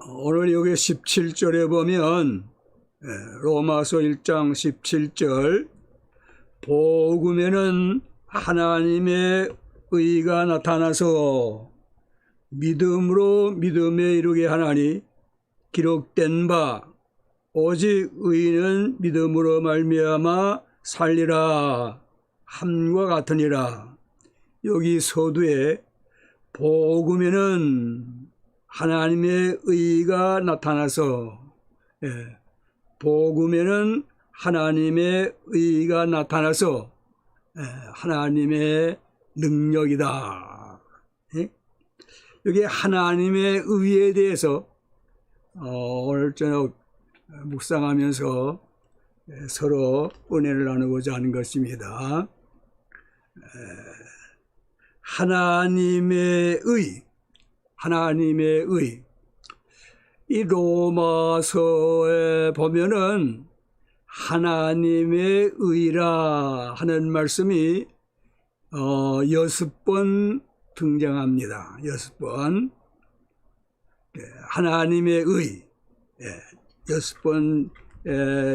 오늘 여기 17절에 보면 로마서 1장 17절 복음에는 하나님의 의가 나타나서 믿음으로 믿음에 이르게 하나니 기록된 바 오직 의인은 믿음으로 말미암아 살리라 함과 같으니라. 여기 서두에 복음에는 하나님의 의가 나타나서 복음에는 하나님의 의가 나타나서 하나님의 능력이다. 여기 하나님의 의에 대해서 오늘 저녁 묵상하면서 서로 은혜를 나누고자 하는 것입니다. 하나님의 의, 하나님의 의. 이 로마서에 보면은 하나님의 의라 하는 말씀이 6번 등장합니다. 6번. 하나님의 의. 6번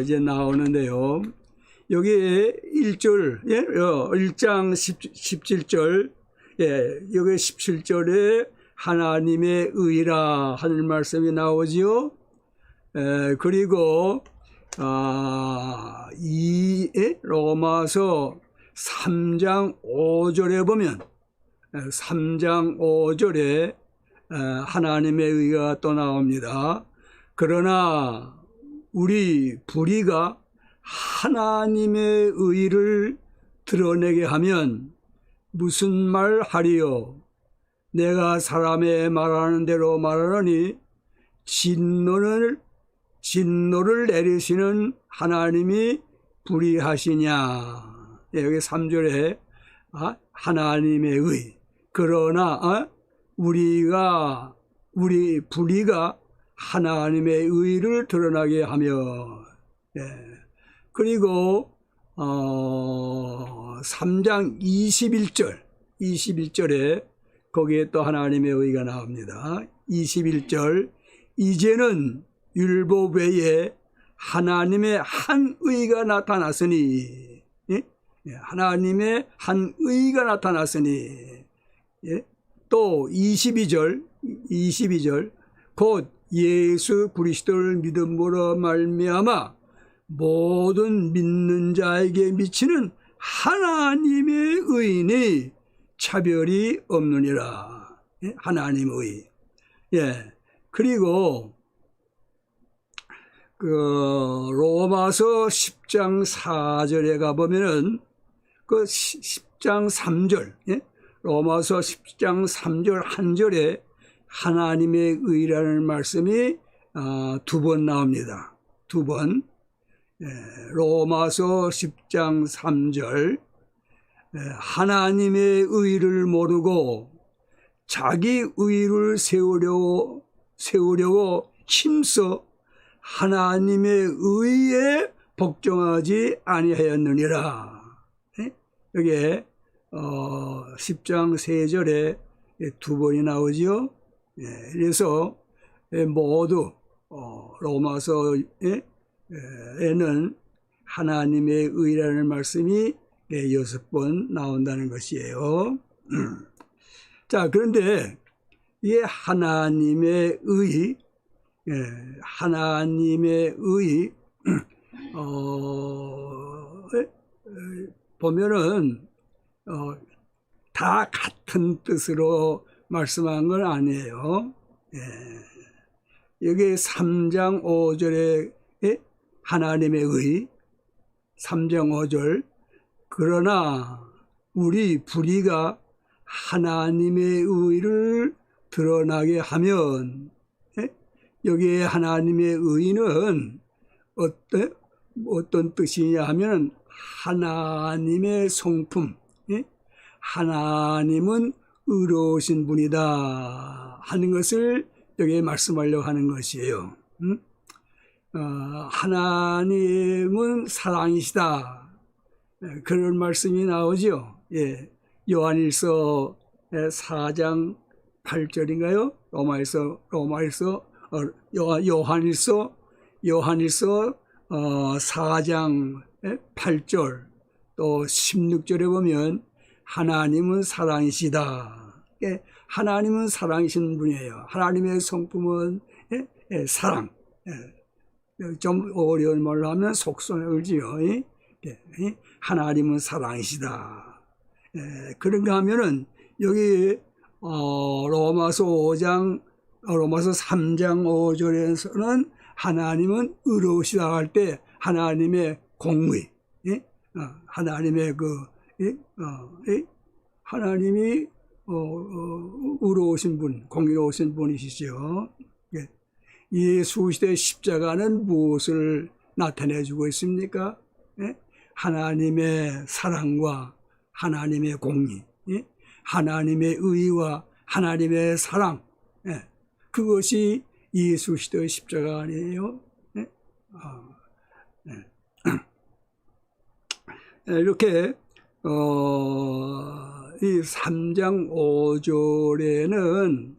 이제 나오는데요. 여기 1절, 1장 17절, 여기 17절에 하나님의 의라 하는 말씀이 나오지요. 그리고 로마서 3장 5절에 보면 3장 5절에 하나님의 의가 또 나옵니다. 그러나 우리 불의가 하나님의 의를 드러내게 하면 무슨 말 하리요? 내가 사람의 말하는 대로 말하노니 진노를 내리시는 하나님이 불의하시냐. 여기 3절에 하나님의 의. 그러나 우리 불의가 하나님의 의를 드러나게 하며, 그리고 3장 21절에 거기에 또 하나님의 의가 나옵니다. 21절, 이제는 율법 외에 하나님의 한 의가 나타났으니, 하나님의 한 의가 나타났으니, 또 22절, 곧 예수 그리스도를 믿음으로 말미암아 모든 믿는 자에게 미치는 하나님의 의인이 차별이 없느니라. 하나님의 의. 그리고 로마서 10장 4절에 가보면은 그 10장 3절, 로마서 10장 3절 한 절에 하나님의 의라는 말씀이 2번 나옵니다. 2번. 로마서 10장 3절, 하나님의 의를 모르고 자기 의를 세우려고 힘써 하나님의 의에 복종하지 아니하였느니라. 여기에 10장 3절에 2번이 나오지요. 그래서 모두 로마서에는 하나님의 의라는 말씀이 6번 나온다는 것이에요. 자, 그런데 이 하나님의 의, 보면은 다 같은 뜻으로 말씀한 건 아니에요. 여기 3장 5절에 하나님의 의, 3장 5절, 그러나 우리 불의가 하나님의 의를 드러나게 하면, 여기에 하나님의 의는 어떤 뜻이냐 하면 하나님의 성품, 하나님은 의로우신 분이다 하는 것을 여기에 말씀하려고 하는 것이에요. 하나님은 사랑이시다, 그런 말씀이 나오죠. 요한일서 4장 8절인가요? 로마일서 요한일서 4장 8절 또 16절에 보면 하나님은 사랑이시다. 하나님은 사랑이신 분이에요. 하나님의 성품은 사랑. 좀 어려운 말로 하면 속성을 지요. 하나님은 사랑이시다. 그런가 하면은 여기 로마서 3장 5절에서는 하나님은 의로우시다 할 때 하나님의 공의, 하나님의 하나님이 의로우신 분, 공의로우신 분이시죠. 예수 시대 십자가는 무엇을 나타내주고 있습니까? 하나님의 사랑과 하나님의 공의, 하나님의 의와 하나님의 사랑, 그것이 예수 시대의 십자가 아니에요? 이렇게 이 3장 5절에는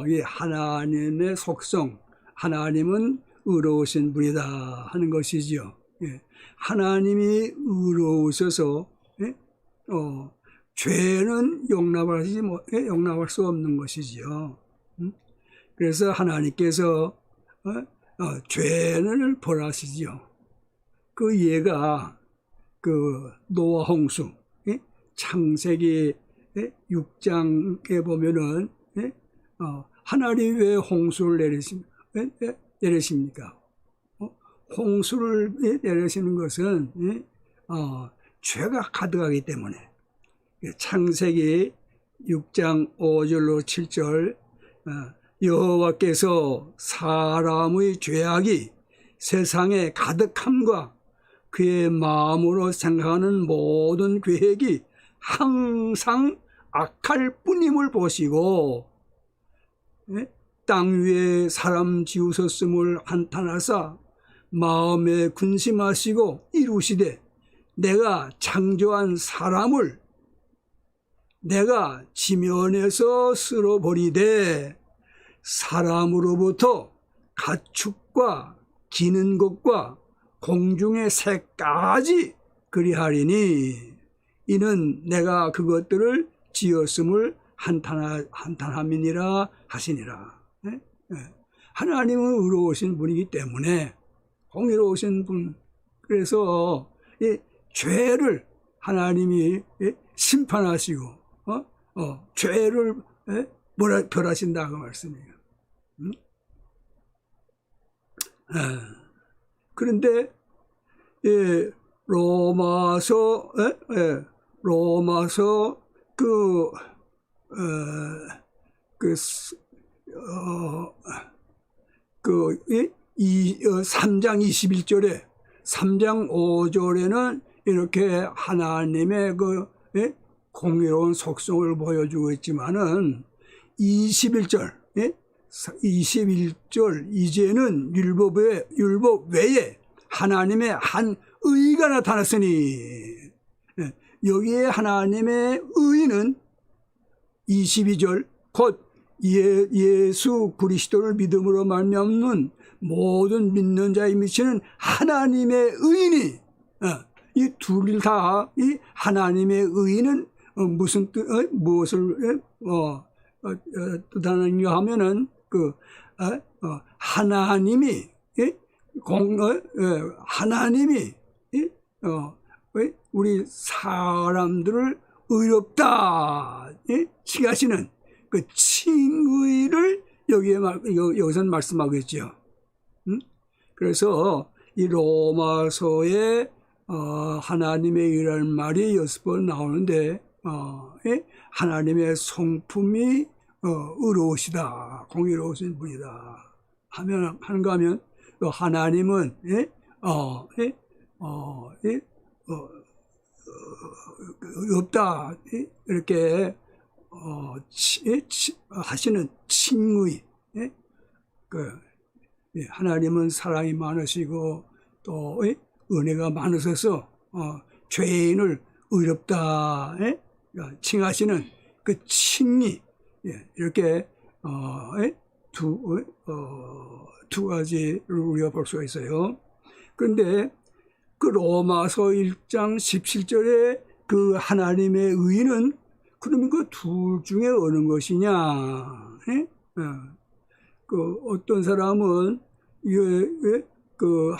이 하나님의 속성, 하나님은 의로우신 분이다 하는 것이지요. 하나님이 의로우셔서 죄는 용납할 수 없는 것이지요. 그래서 하나님께서 죄를 벌하시지요. 그 예가 노아 홍수, 창세기 6장에 보면은 하나님이 왜 홍수를 내리십니까? 홍수를 내리시는 것은 죄가 가득하기 때문에. 창세기 6장 5절로 7절 여호와께서 사람의 죄악이 세상에 가득함과 그의 마음으로 생각하는 모든 계획이 항상 악할 뿐임을 보시고 땅 위에 사람 지으셨음을 한탄하사 마음에 근심하시고 이루시되 내가 창조한 사람을 내가 지면에서 쓸어버리되 사람으로부터 가축과 기는 것과 공중의 새까지 그리하리니 이는 내가 그것들을 지었음을 한탄함이니라 하시니라. 하나님은 의로우신 분이기 때문에 공의로우신 분, 그래서 이 죄를 하나님이 심판하시고 죄를 벌하신다 그 말씀이에요. 그런데 로마서 그 3장 21절에 3장 5절에는 이렇게 하나님의 공의로운 속성을 보여주고 있지만은 21절 이제는 율법 외에 하나님의 한 의가 나타났으니 여기에 하나님의 의는 22절 곧 예수 그리스도를 믿음으로 말미암는 모든 믿는 자에 미치는 하나님의 의인이 이 둘 다 이 하나님의 의인은 무슨 무엇을 뜻하는가 하면은 하나님이 하나님이 우리 사람들을 의롭다 칭하시는 그 칭의를 여기서는 말씀하고 있죠. 그래서 이 로마서에 하나님의 의라는 말이 6번 나오는데 하나님의 성품이 의로우시다, 공의로우신 분이다 하는가 하면 또 하나님은 없다 이렇게 하시는 칭의. 하나님은 사랑이 많으시고 또 은혜가 많으셔서 죄인을 의롭다 칭하시는 그 칭의, 이렇게 두 가지를 우리가 볼 수가 있어요. 그런데 그 로마서 1장 17절에 그 하나님의 의는 그러면 그 둘 중에 어느 것이냐? 예? 그 어떤 사람은 그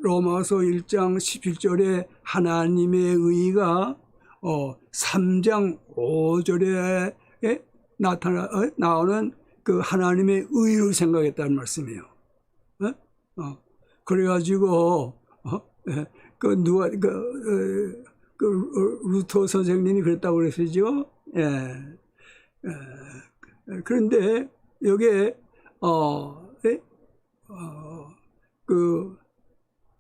로마서 1장 17절에 하나님의 의가 3장 5절에 나오는 그 하나님의 의를 생각했다는 말씀이에요. 그래가지고 루터 선생님이 그랬다고 그랬었죠. 그런데 여기에 그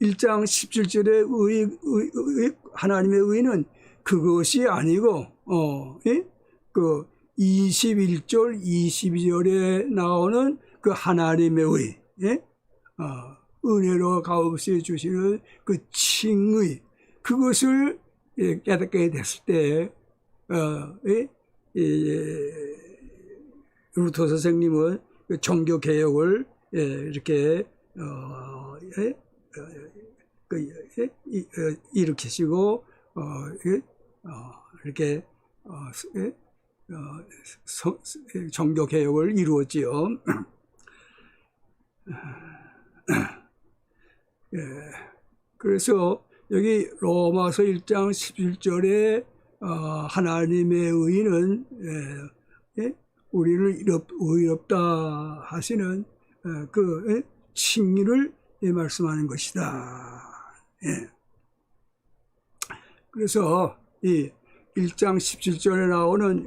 1장 17절의 하나님의 의는 그것이 아니고 그 21절 22절에 나오는 그 하나님의 의, 은혜로 값없이 주시는 그 칭의, 그것을 깨닫게 됐을 때 루터 선생님은 그 종교 개혁을 이렇게 일으키시고 이렇게 종교 개혁을 이루었지요. 그래서 여기 로마서 1장 11절에 하나님의 의는 우리를 의롭다 하시는 그 칭의를 말씀하는 것이다. 그래서 이 1장 17절에 나오는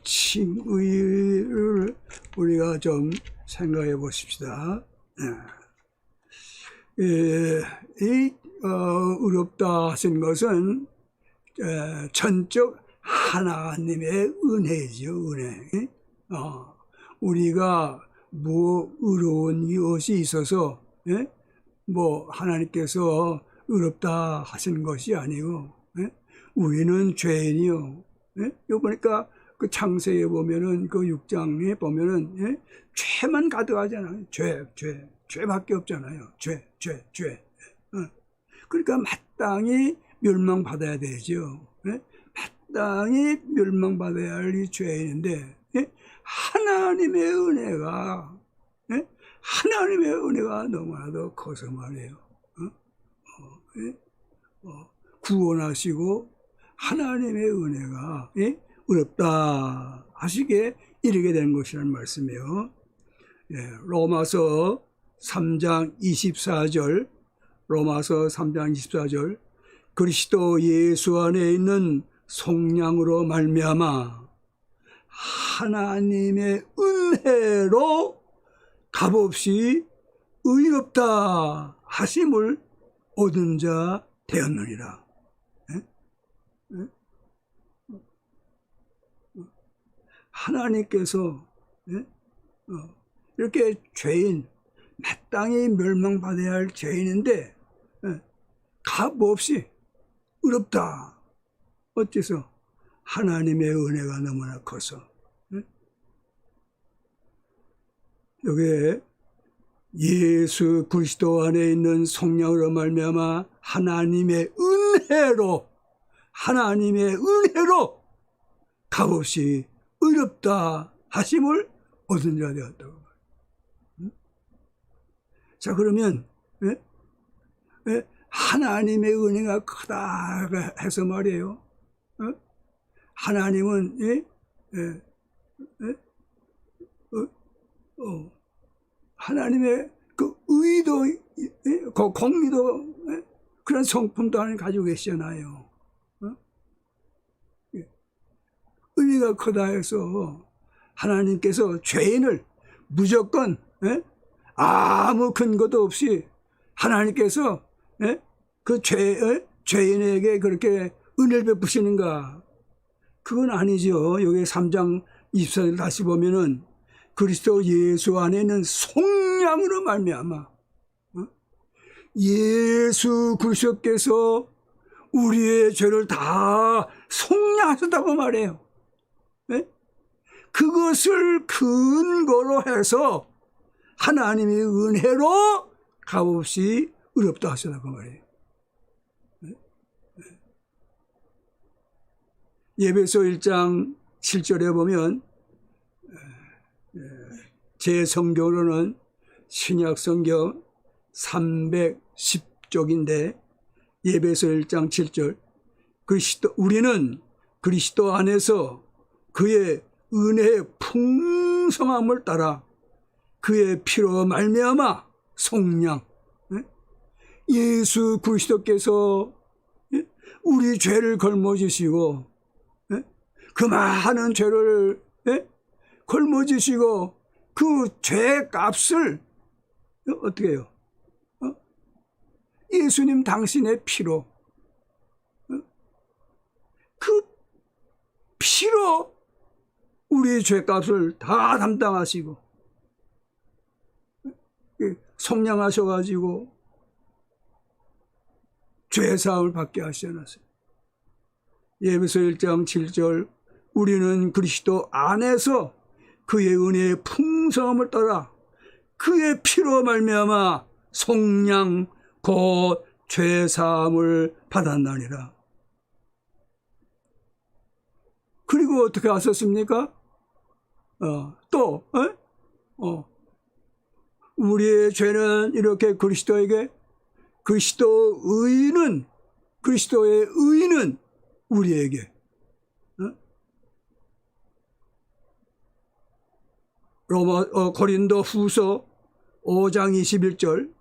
칭의를 우리가 좀 생각해 보십시다. 의롭다 하신 것은 전적 하나님의 은혜죠. 은혜. 우리가 뭐 의로운 것이 있어서 뭐 하나님께서 의롭다 하신 것이 아니고 우리는 죄인이요. 여기 보니까 그 창세기에 보면은 그 6장에 보면은 죄만 가득하잖아요. 죄밖에 없잖아요. 죄. 그러니까 마땅히 멸망받아야 되죠. 마땅히 멸망받아야 할 이 죄인인데 하나님의 은혜가 너무나도 커서 말이에요. 구원하시고 하나님의 은혜가 어렵다 하시게 이르게 된 것이라는 말씀이에요. 로마서 3장 24절, 로마서 3장 24절, 그리스도 예수 안에 있는 속량으로 말미암아 하나님의 은혜로 값없이 의롭다 하심을 얻은 자 되었느니라. 하나님께서 이렇게 죄인, 마땅히 멸망받아야 할 죄인인데 값없이 의롭다. 어째서? 하나님의 은혜가 너무나 커서. 여기에 예수 그리스도 안에 있는 속량으로 말미암아 하나님의 은혜로 값없이 의롭다 하심을 얻은 자 되었다고. 자, 그러면 하나님의 은혜가 크다 해서 말이에요. 하나님은 하나님의 그 의도, 그 공의도, 그런 성품도 하나님 가지고 계시잖아요. 은혜가 크다 해서 하나님께서 죄인을 무조건 아무 근거도 없이 하나님께서 그 죄인에게 그렇게 은혜를 베푸시는가? 그건 아니죠. 여기 3장 24절 다시 보면은 그리스도 예수 안에 있는 속량으로 말미암아 예수 그리스도께서 우리의 죄를 다 속량하셨다고 말해요. 그것을 근거로 해서 하나님의 은혜로 값없이 의롭다 하시다 그 말이에요. 예배소 1장 7절에 보면 제 성경으로는 신약 성경 310쪽인데 예배소 1장 7절 우리는 그리스도 안에서 그의 은혜의 풍성함을 따라 그의 피로 말미암아 속량 예수 그리스도께서 우리 죄를 걸머지시고 그 많은 죄를 걸머지시고 그 죄 값을 어떻게 해요? 예수님 당신의 피로 그 피로 우리 죄값을 다 담당하시고 속량하셔가지고 죄사함을 받게 하셔놨어요. 예배소 1장 7절 우리는 그리스도 안에서 그의 은혜의 풍성함을 따라 그의 피로 말미암아 속량 곧 죄사함을 받았나니라. 그리고 어떻게 하셨습니까? 우리의 죄는 이렇게 그리스도의 의는 우리에게 고린도 후서 5장 21절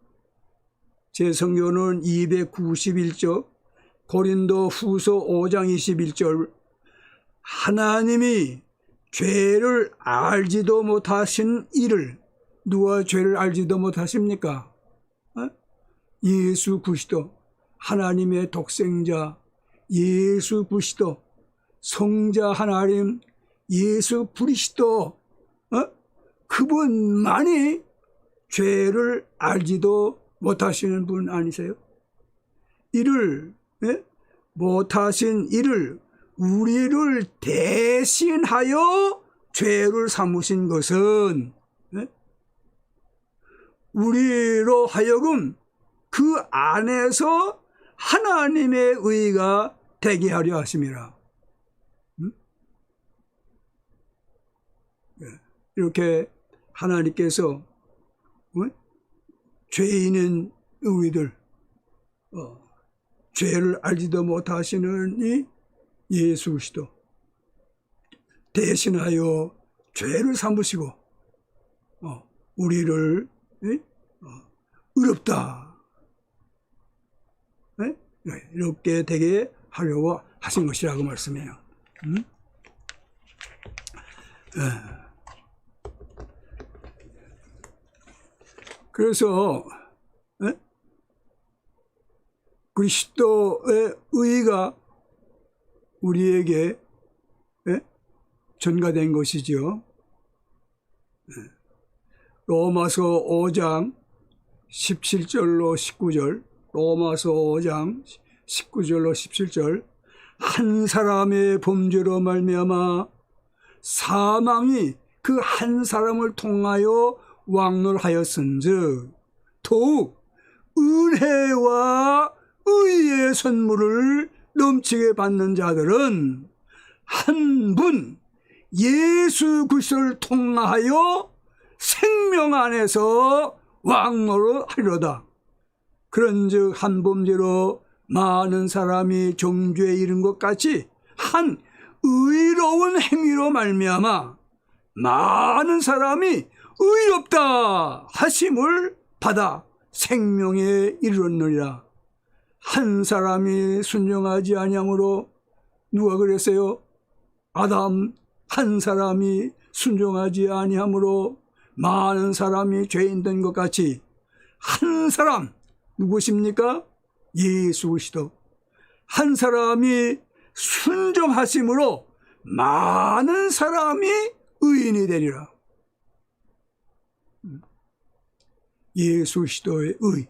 제 성경은 291쪽 고린도 후서 5장 21절 하나님이 죄를 알지도 못하신 이를 누가 죄를 알지도 못하십니까? 예수 그리스도 하나님의 독생자 예수 그리스도 성자 하나님 예수 그리스도 그분만이 죄를 알지도 못하시는 분 아니세요? 이를 못하신 이를 우리를 대신하여 죄를 삼으신 것은 우리로 하여금 그 안에서 하나님의 의가 되게 하려 하심이라. 이렇게 하나님께서 죄인인 우리들 죄를 알지도 못하시는 이 예수 그리스도 대신하여 죄를 삼으시고 우리를 의롭다 이렇게 되게 하려고 하신 것이라고 말씀해요. 그래서 그리스도의 의가 우리에게 전가된 것이죠. 로마서 5장 17절로 19절 로마서 5장 19절로 17절 한 사람의 범죄로 말미암아 사망이 그 한 사람을 통하여 왕노하였은즉 더욱 은혜와 의의 선물을 넘치게 받는 자들은 한 분 예수 그리스도를 통하여 생명 안에서 왕노를 하리로다. 그런즉 한 범죄로 많은 사람이 정죄에 이른 것 같이 한 의로운 행위로 말미암아 많은 사람이 의롭다 하심을 받아 생명에 이르렀느니라. 한 사람이 순종하지 아니함으로 누가 그랬어요? 아담 한 사람이 순종하지 아니함으로 많은 사람이 죄인 된 것 같이 한 사람 누구십니까? 예수 그리스도 한 사람이 순종하심으로 많은 사람이 의인이 되리라. 예수 그리스도의 의,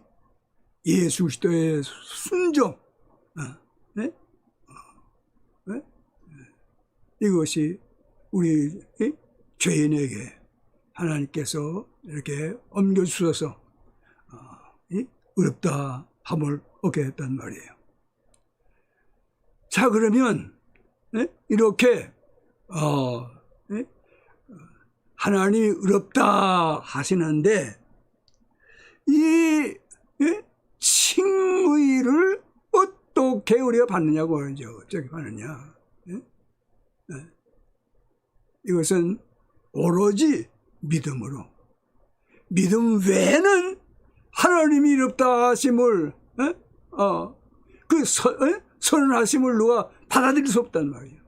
예수 그리스도의 순종, 이것이 우리 죄인에게 하나님께서 이렇게 옮겨주셔서 의롭다 함을 얻게 했단 말이에요. 자, 그러면 이렇게 하나님이 의롭다 하시는데 이 칭의를 어떻게 우리가 받느냐고 하죠. 어떻게 받느냐. 이것은 오로지 믿음으로. 믿음 외에는 하나님이 의롭다 하심을 선언하심을 누가 받아들일 수 없단 말이에요.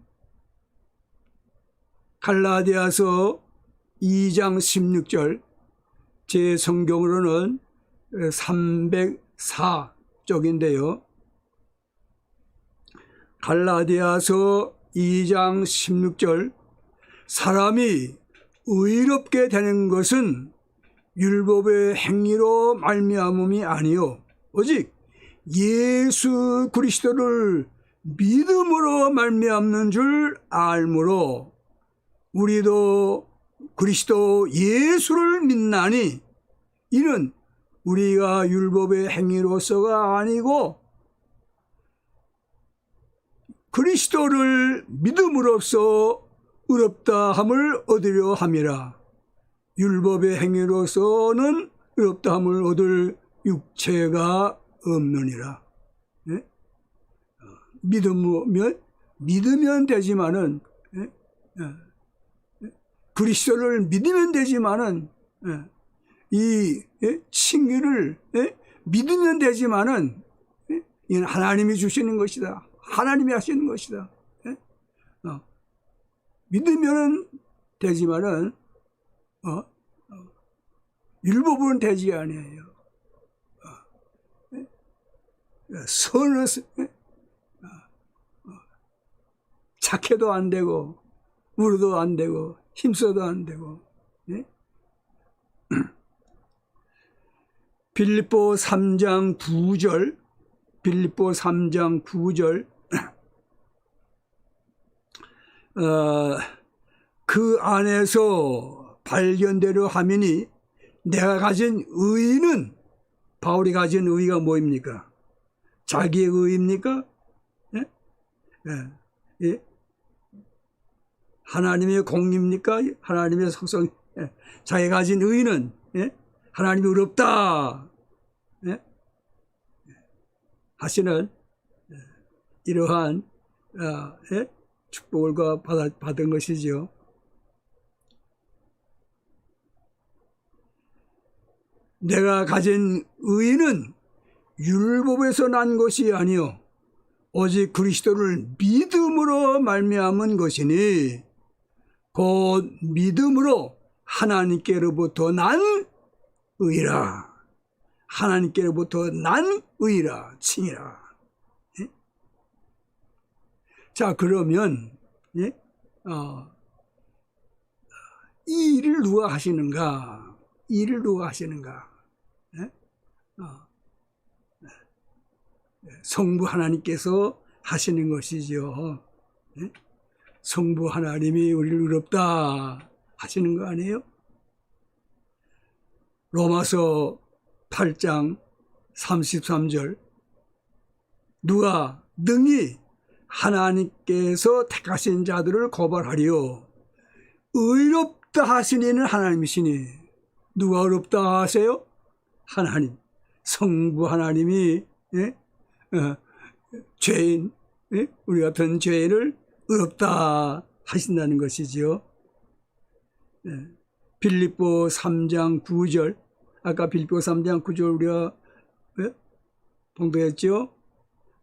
갈라디아서 2장 16절, 제 성경으로는 304쪽인데요. 갈라디아서 2장 16절, 사람이 의롭게 되는 것은 율법의 행위로 말미암음이 아니요 오직 예수 그리스도를 믿음으로 말미암는 줄 알므로 우리도 그리스도 예수를 믿나니 이는 우리가 율법의 행위로서가 아니고 그리스도를 믿음으로써 의롭다 함을 얻으려 함이라. 율법의 행위로서는 의롭다 함을 얻을 육체가 없느니라. 네? 믿으면 되지만은 그리스도를 믿으면 되지만은 이 칭의를 믿으면 되지만은 이는 하나님이 주시는 것이다. 하나님이 하시는 것이다. 믿으면 되지만은 율법은 되지 아니에요. 선은 착해도 안 되고 물어도 안 되고 힘써도 안 되고. 빌립보 3장 9절, 빌립보 3장 9절, 그 안에서 발견되려 하미니 내가 가진 의는, 바울이 가진 의가 뭐입니까? 자기의 의입니까? 예? 예? 하나님의 공입니까? 하나님의 속성. 자기가 가진 의는 하나님이 의롭다 하시는 이러한 축복을 받은 것이죠. 내가 가진 의는 율법에서 난 것이 아니요 오직 그리스도를 믿음으로 말미암은 것이니 곧 믿음으로 하나님께로부터 난 의라. 하나님께로부터 난 의라. 칭이라. 자, 그러면 이 일을 누가 하시는가? 이 일을 누가 하시는가? 성부 하나님께서 하시는 것이죠. 성부 하나님이 우리를 의롭다 하시는 거 아니에요? 로마서 8장 33절, 누가 능히 하나님께서 택하신 자들을 고발하리요 의롭다 하신 이는 하나님이시니. 누가 의롭다 하세요? 하나님, 성부 하나님이 죄인, 우리 같은 죄인을 의롭다 하신다는 것이지요. 빌립보 3장 9절, 아까 빌립보 3장 9절 우리가 봉독했죠.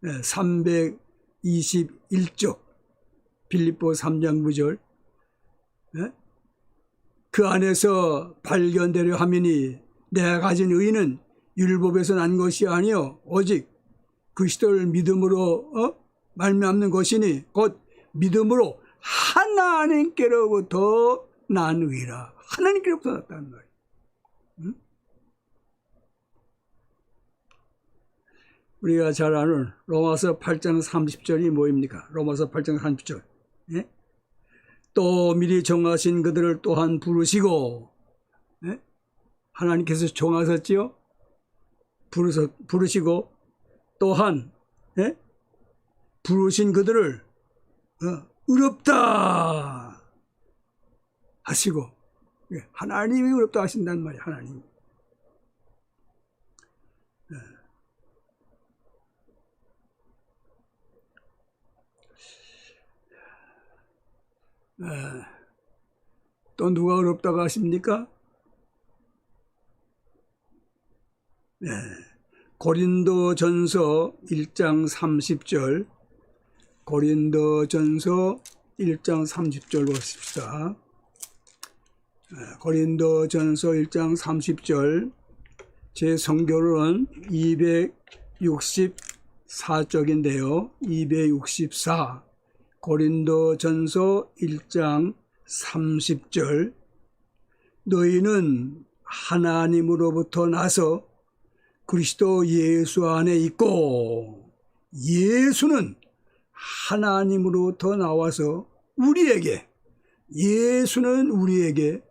321쪽 빌립보 3장 9절, 그 안에서 발견되려 하미니 내가 가진 의는 율법에서 난 것이 아니요 오직 그리스도를 믿음으로 말미암는 것이니 곧 믿음으로 하나님께로부터 난 의라. 하나님께로부터 났다는 말이에요. 우리가 잘 아는 로마서 8장 30절이 뭐입니까? 로마서 8장 30절. 또 미리 정하신 그들을 또한 부르시고, 예? 하나님께서 정하셨지요? 부르시고 또한, 예? 부르신 그들을 의롭다 하시고, 예, 하나님이 의롭다 하신다는 말이에요. 하나님. 또 누가 의롭다고 하십니까? 네. 고린도전서 1장 30절, 고린도전서 1장 30절 보십시다. 고린도전서 1장 30절, 제 성경으로는 264쪽인데요. 264, 고린도전서 1장 30절, 너희는 하나님으로부터 나서 그리스도 예수 안에 있고, 예수는 하나님으로부터 나와서 예수는 우리에게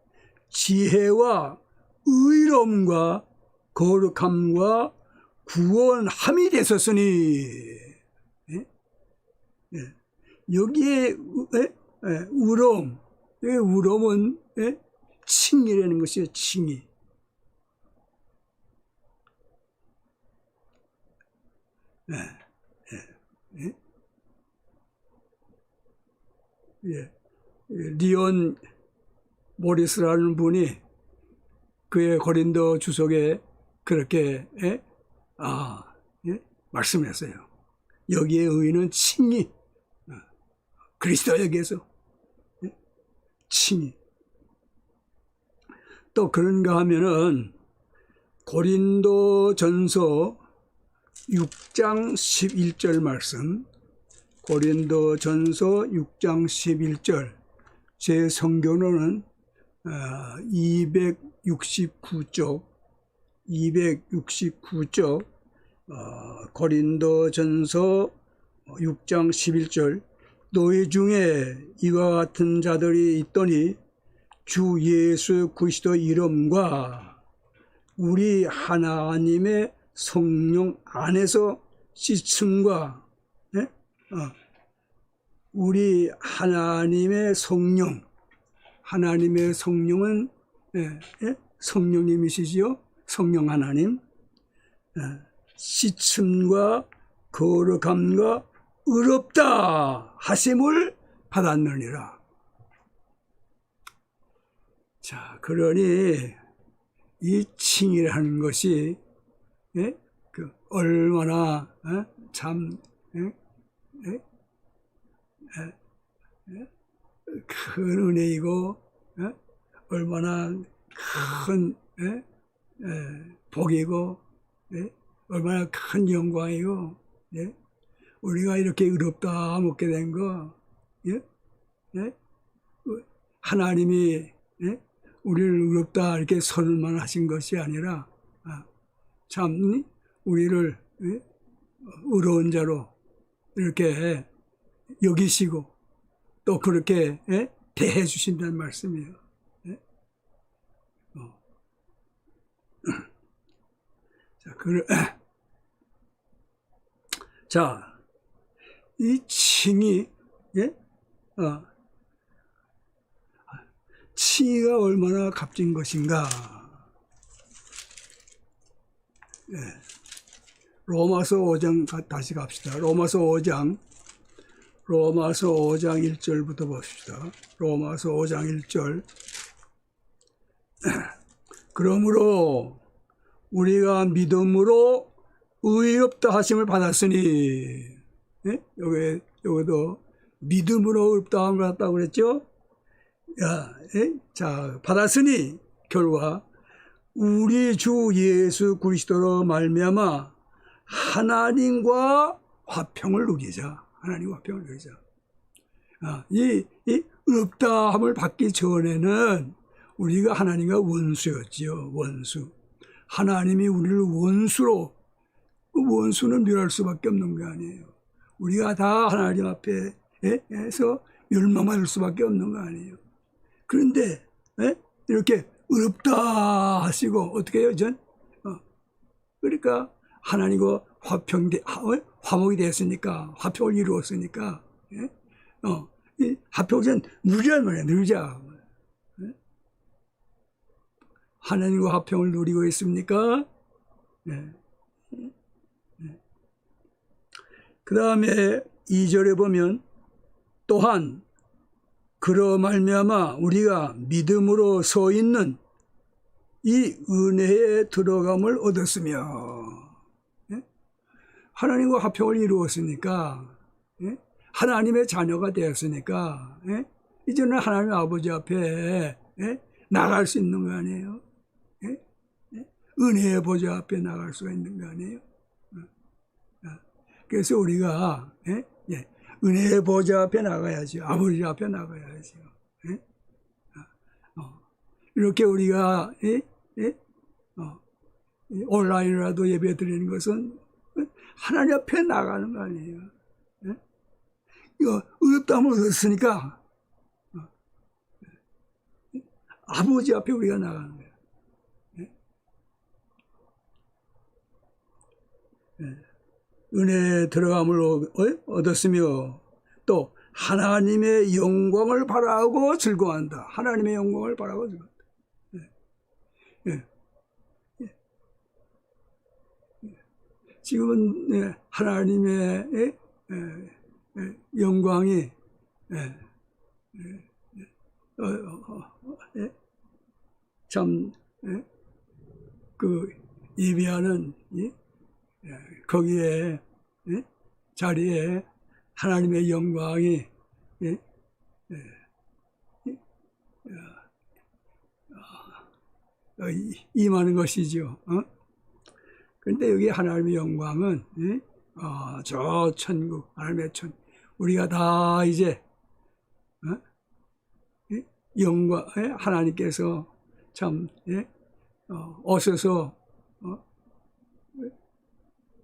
지혜와 의로움과 거룩함과 구원함이 되셨으니, 여기에 의로움, 의로움은 칭의라는 것이에요. 칭의. 리온 모리스라는 분이 그의 고린도 주석에 그렇게 말씀했어요. 여기에 의인은 칭의, 그리스도에게서 칭의. 또 그런가 하면은 고린도전서 6장 11절 말씀, 고린도전서 6장 11절, 제 성경으로는 269쪽 고린도전서 6장 11절, 너희 중에 이와 같은 자들이 있더니 주 예수 그리스도 이름과 우리 하나님의 성령 안에서 씻음과, 우리 하나님의 성령, 하나님의 성령은 성령님이시지요. 성령 하나님. 씻음과 거룩함과 의롭다 하심을 받았느니라. 자, 그러니 이 칭의라는 것이 얼마나 참 큰 은혜이고 얼마나 큰 복이고 얼마나 큰 영광이고, 우리가 이렇게 의롭다 먹게 된 거, 하나님이 우리를 의롭다 이렇게 선언만 하신 것이 아니라 참 우리를 의로운 자로 이렇게 여기시고 또 그렇게 대해 주신다는 말씀이에요. 자, 이 칭의, 칭의가 얼마나 값진 것인가. 로마서 5장 다시 갑시다. 로마서 5장 1절부터 봅시다. 로마서 5장 1절. 그러므로 우리가 믿음으로 의롭다 하심을 받았으니, 여기도 믿음으로 의롭다 함을 받았다고 그랬죠? 자, 받았으니 결과 우리 주 예수 그리스도로 말미암아 하나님과 화평을 누리자. 하나님과 화평을 누리자. 이 의롭다함을 받기 전에는 우리가 하나님과 원수였지요. 원수. 하나님이 우리를 원수는 멸할 수밖에 없는 거 아니에요. 우리가 다 하나님 앞에서 멸망받을 수밖에 없는 거 아니에요. 그런데 이렇게 어렵다 하시고 어떻게 해요? 그러니까 하나님과 화목이 됐으니까 화평을 이루었으니까 이 화평은 누리란 말이야. 누리자. 하나님과 화평을 누리고 있습니까? 그 다음에 2절에 보면 또한 그러 말미암아 우리가 믿음으로 서 있는 이 은혜에 들어감을 얻었으며 하나님과 화평을 이루었으니까 하나님의 자녀가 되었으니까 이제는 하나님 아버지 앞에 나갈 수 있는 거 아니에요? 은혜의 보좌 앞에 나갈 수가 있는 거 아니에요? 그래서 우리가 은혜의 보좌 앞에 나가야죠. 아버지 앞에 나가야죠. 이렇게 우리가 온라인으로라도 예배 드리는 것은 하나님 앞에 나가는 거 아니에요. 이거 어렵다면 얻었으니까 아버지 앞에 우리가 나가는 거예요. 은혜에 들어감을 얻었으며 또 하나님의 영광을 바라고 즐거워한다. 하나님의 영광을 바라고 즐거워한다. 지금은 하나님의 영광이 참 그 예배하는 거기에 자리에 하나님의 영광이 임하는 것이죠. 그런데 여기 하나님의 영광은 저 천국, 하나님의 우리가 다 이제 영광, 하나님께서 참 오셔서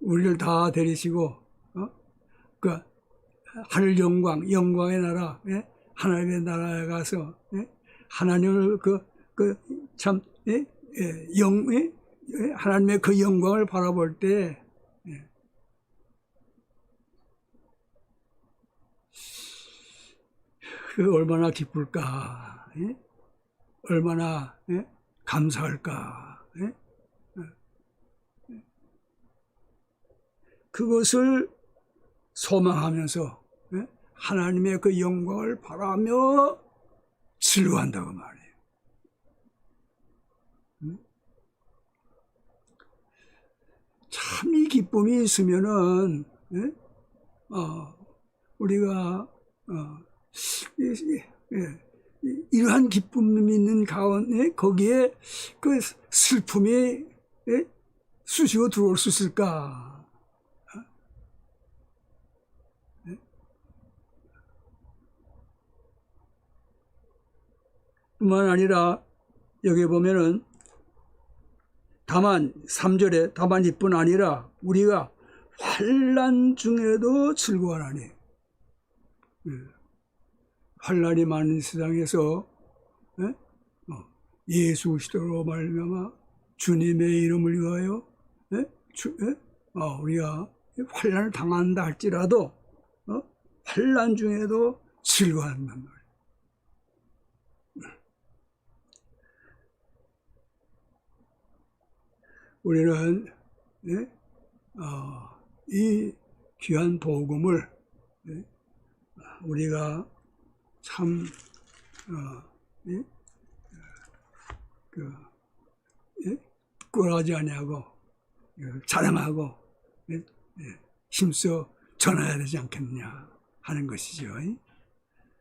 우리를 다 데리시고 그 하늘 영광의 나라, 하나님의 나라에 가서 하나님을 참 하나님의 그 영광을 바라볼 때 그 얼마나 기쁠까, 얼마나 감사할까. 그것을 소망하면서 하나님의 그 영광을 바라며 즐거워한다고 말해요. 참 이 기쁨이 있으면은 우리가 이러한 기쁨이 있는 가운데 거기에 그 슬픔이 쑤시고 들어올 수 있을까? 뿐만 아니라 여기 보면은 다만 3절에 다만 이뿐 아니라 우리가 환난 중에도 즐거워하니 환난이 많은 세상에서 예수 그리스도로 말미암아 주님의 이름을 위하여 우리가 환난을 당한다 할지라도 환난 중에도 즐거워한단 말이에요. 우리는 이 귀한 복음을 우리가 참 꿀하지 아니하고 자랑하고 힘써 전해야 되지 않겠냐 하는 것이죠.